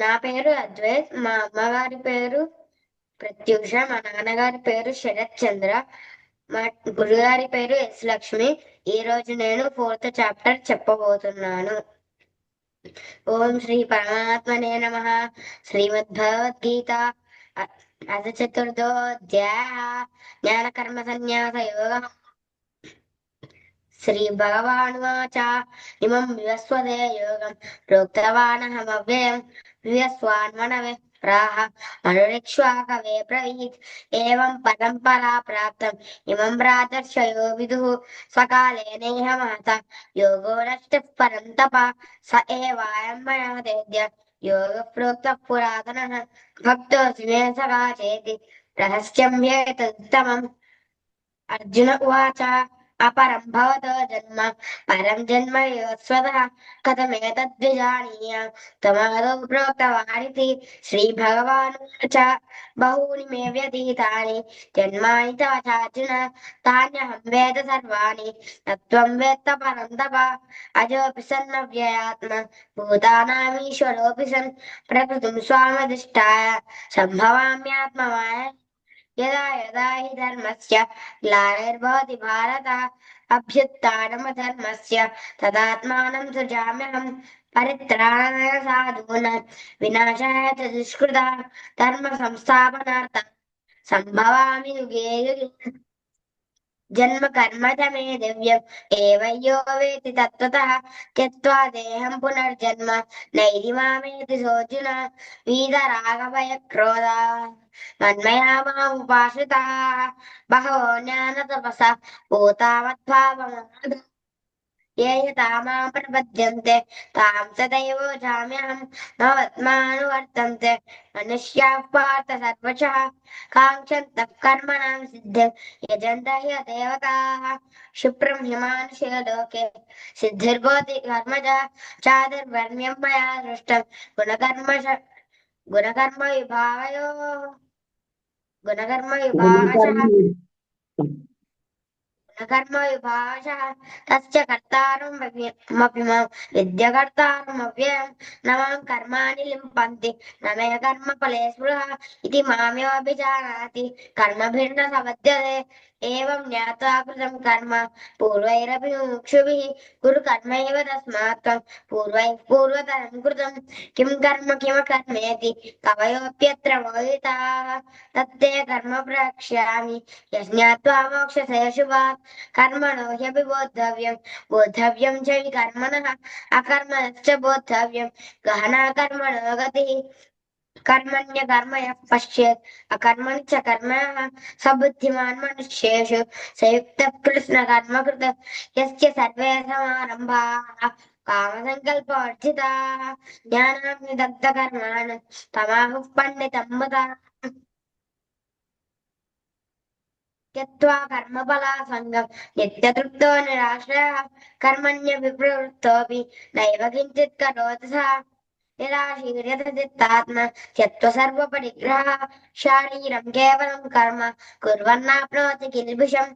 నా పేరు అద్వైత్. మా అమ్మగారి పేరు ప్రత్యూష. మా నాన్నగారి పేరు శరత్ చంద్ర. మా గురుగారి పేరు ఎస్ లక్ష్మి. ఈ రోజు నేను 4th చాప్టర్ చెప్పబోతున్నాను. ఓం శ్రీ పరమాత్మనే నమః. శ్రీమద్భగవద్గీత అథ చతుర్థోऽధ్యాయः జ్ఞానకర్మ సన్యాస యోగः. శ్రీ భగవానువాచ ఇమం వివస్వతే యోగం ప్రోక్తవానహమవ్యయం వివస్వాన్మనవే ప్రాహ మనురిక్ష్వాకవే బ్రవీత్ ఏవం పరంపరా ప్రాప్తం ఇమం రాజర్షయో విదుః స్వకాలేనేహ మహత యోగో నష్టః పరం తప స ఏవాయం మయా తేద్య యోగ ప్రోక్తః పురాతనః భక్తోऽస్మి మే సఖా చేతి రహస్యం ह्येतदुत्तमम्. अर्जुन उवाच अपरं भवतो जन्म परं जन्म स्वतः कथमेतद्विजानीयाम् त्वमादौ प्रोक्तवानिति श्रीभगवानुवाच बहूनि मे व्यतीतानि जन्मानि तव चार्जुन तान्यहं वेद सर्वाणि न त्वं वेत्त परं तप अजोऽपि सन्नव्ययात्मा भूतानामीश्वरोऽपि सन् प्रकृतिं स्वामधिष्ठाय सम्भवाम्यात्ममाया यदा यदा हि धर्मस्य ग्लानिर्भवति भारत अभ्युत्थानमधर्मस्य तदात्मानं सृजाम्यहम्. परित्राणाय साधूनां विनाशाय च दुष्कृतां धर्म संस्थापनार्थं सम्भवामि युगे युगे. जन्म कर्म च मे दिव्यम् एवं यो वेति तत्त्वतः त्यक्त्वा देहं पुनर्जन्म नैति मामेति सोऽर्जुन. वीतरागभयक्रोधा मन्मया मामुपाश्रिताः बहवो ज्ञानतपसा भूता मद्भावमागताः ये यथा मां प्रपद्यन्ते तां तथैव भजाम्यहम्. ममत्मानुवर्तन्ते मनुष्याः पार्थ सर्वशः काङ्क्षन्तः कर्मणां सिद्धिं यजन्त हि देवताः. क्षिप्रं हि मानुषे लोके सिद्धिर्भवति कर्मजा चातुर्वर्ण्यं मया दृष्टं गुणकर्मविभागयोः गुणकर्मविभागशः कर्मविभागशः तस्य कर्तारमपि मां विद्यकर्तारमव्ययं न मां कर्माणि लिम्पन्ति न मे कर्मफले स्पृहा इति मामेवाभिजानाति कर्मभिर्न सपद्यते. एवं ज्ञात्वा कृतं कर्म पूर्वैरपि मुमुक्षुभिः कुरु कर्मैव तस्मात् त्वं पूर्वतरं कृतं किं कर्म किमकर्मेति कवयोऽप्यत्र मोहिताः तत्ते कर्म प्रवक्ष्यामि यज्ञात्वा मोक्षसे शुभात्. कर्मणो ह्यपि बोद्धव्यं च विकर्मणः अकर्मणश्च बोद्धव्यं गहना कर्मणो गतिः. कर्मण्यकर्मयः पश्येत् अकर्मणि च कर्मणः स बुद्धिमान् मनुष्येषु स युक्तः कृष्णकर्मकृत यस्य सर्वे समारम्भाः कामसङ्कल्पवर्जिताः ज्ञानाग्निदग्धकर्माणि तमाहुः पण्डितं मुदाः. त्यक्त्वा कर्मफलासङ्गं नित्यतृप्तो निराश्रयः कर्मण्यभिप्रवृत्तोऽपि नैव किञ्चित् करोति सः निराशीर्यतचित्तात्मा त्यक्त्वा सर्वपरिग्रहः शारीरं केवलं कर्म कुर्वन्नाप्नोति किल्बिषम्.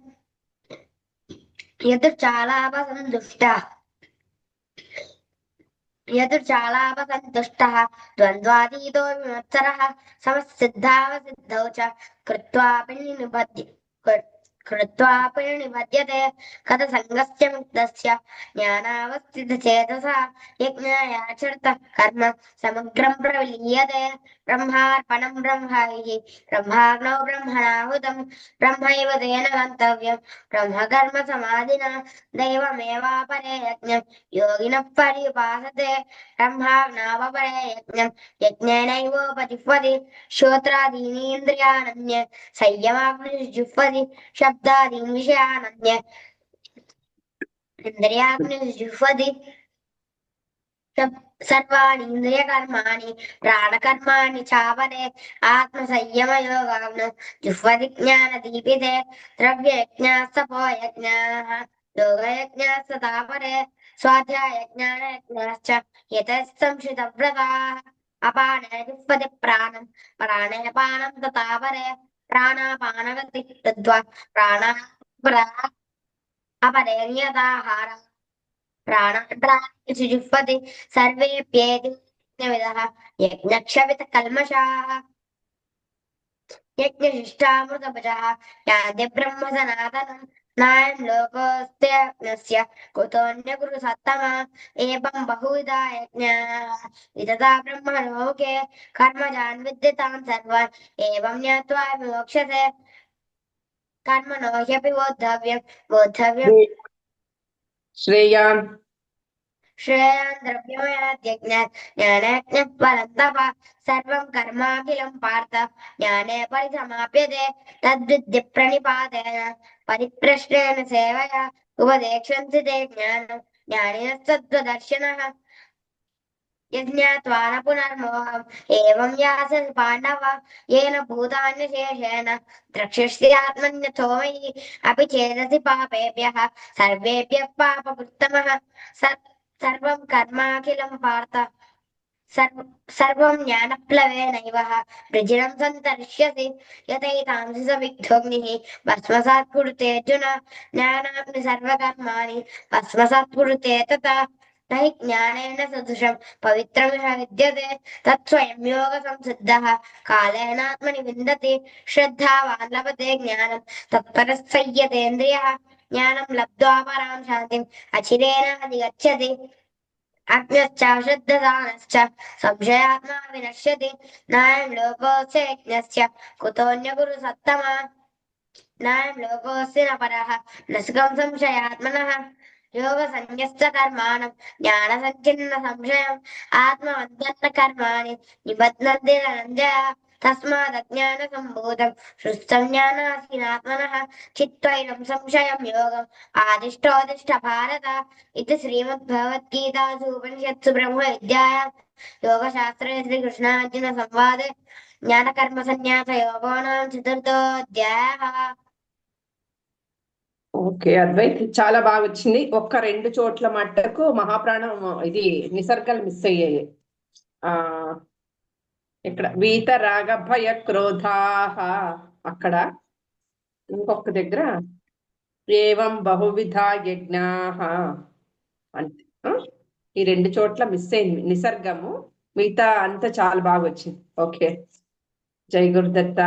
यदुर्चालापसन्तुष्टः द्वन्द्वातीतो विमत्सरः समसिद्धावसिद्धौ च कृत्वापि निबध्यते कथसङ्गस्य मुक्तस्य ज्ञानावस्थितचेतसः यज्ञायाचरतः कर्म समग्रं प्रविलीयते. ब्रह्मार्पणं ब्रह्मैः ब्रह्माग्नौ ब्रह्मणाहुतं ब्रह्मैव तेन गन्तव्यं ब्रह्मकर्म समाधिना दैवमेवापरे यज्ञं योगिनः पर्युपासते ब्रह्माग्नावपरे यज्ञं यज्ञेनैवोपजिह्वति श्रोत्रादीनीन्द्रियानन्य संयमाग्निर्जुह्वति शब्दादीन् विषयानन्य इन्द्रियाग्निर्जुह्वति सर्वाणीन्द्रियकर्माणि प्राणकर्माणि चापरे आत्मसंयमयोगाग्नो जुह्वति ज्ञानदीपिते. द्रव्ययज्ञास्तपोयज्ञाः योगयज्ञास्तथा स्वाध्यायज्ञानयज्ञाश्च यतः संशितव्रताः अपाने जुह्वति प्राणं प्राणापानं तथा परे प्राणापानगतिः कृत्वा प्राणाः अपरे नियताहारः प्राणान् जुह्वति सर्वेऽप्येति यज्ञविदः यज्ञक्षपितकल्मषाः यज्ञशिष्टामृतभुजः यान्ति ब्रह्म सनातनम् नायं लोकोऽस्त्यस्य कुतोऽन्यकुरु सत्तमा एवं बहुविधा यज्ञाः विदधा ब्रह्मलोके कर्मजान् विद्यतान् सर्वान् एवं ज्ञात्वा विमोक्ष्यते कर्मणो ह्यपि बोद्धव्यम् श्रेयान् श्रेयान् द्रव्यमयाद्यज्ञात् ज्ञानयज्ञः परन्तप सर्वं कर्माखिलं पार्थ ज्ञाने परिसमाप्यते तद्विद्य प्रणिपातेन परिप्रश्नेन सेवया उपदेक्षन्ति ते ज्ञानं ज्ञानिनस्तत्त्वदर्शिनः यज्ञात्वा न पुनर्मोहम् एवं यासन् पाण्डव येन भूतान्यशेषेण द्रक्ष्यस्यात्मन्यथो मयि अपि चेदसि पापेभ्यः सर्वेभ्यः पापकृत्तमः सर्वं कर्माखिलं पार्थ सर्वं ज्ञानप्लवेनैव वृजिनं सन्तरिष्यसि यथैतांसि सविद्धोऽग्निः भस्मसात् कुरुते अर्जुन ज्ञानाग्नि सर्वकर्माणि भस्मसात् कुरुते तथा न हि ज्ञानेन सदृशं पवित्रमिह विद्यते तत्स्वयं योगसंसिद्धः कालेनात्मनि विन्दति श्रद्धावान् लभते ज्ञानं तत्परः संयतेन्द्रियः ज्ञानं लब्ध्वा परां शान्तिम् अचिरेणाधिगच्छति अज्ञश्च श्रद्धदानश्च संशयात्मा विनश्यति नायं लोकोऽस्य यज्ञस्य कुतोऽन्यकुरु सत्तमा नायं लोकोऽस्य न परः न सुखं संशयात्मनः योगसंन्यस्त कर्माणं ज्ञानसञ्चिन्न संशयम् आत्मवन्तन्न कर्माणि निबध्नन्ति धनञ्जय तस्मादज्ञानसम्भूतं हृत्सं ज्ञानासीनात्मनः चित्त्वैनं संशयं योगम् आदिष्टोदिष्ट भारत इति श्रीमद्भगवद्गीतासु उपनिषत्सु ब्रह्मविद्यायां योगशास्त्रे श्रीकृष्णार्जुनसंवादे ज्ञानकर्मसन्न्यासयोगो नाम चतुर्थोऽध्यायः ఓకే అద్వైత్ చాలా బాగా వచ్చింది. ఒక్క రెండు చోట్ల మట్టుకు మహాప్రాణం ఇది నిసర్గాలు మిస్ అయ్యాయి. ఆ ఇక్కడ వీత రాగ భయ క్రోధాహ అక్కడ ఇంకొక దగ్గర ఏవం బహువిధ యజ్ఞాహ అంతే. ఈ రెండు చోట్ల మిస్ అయింది నిసర్గము, మిగతా అంతా చాలా బాగా వచ్చింది. ఓకే, జై గురుదత్త.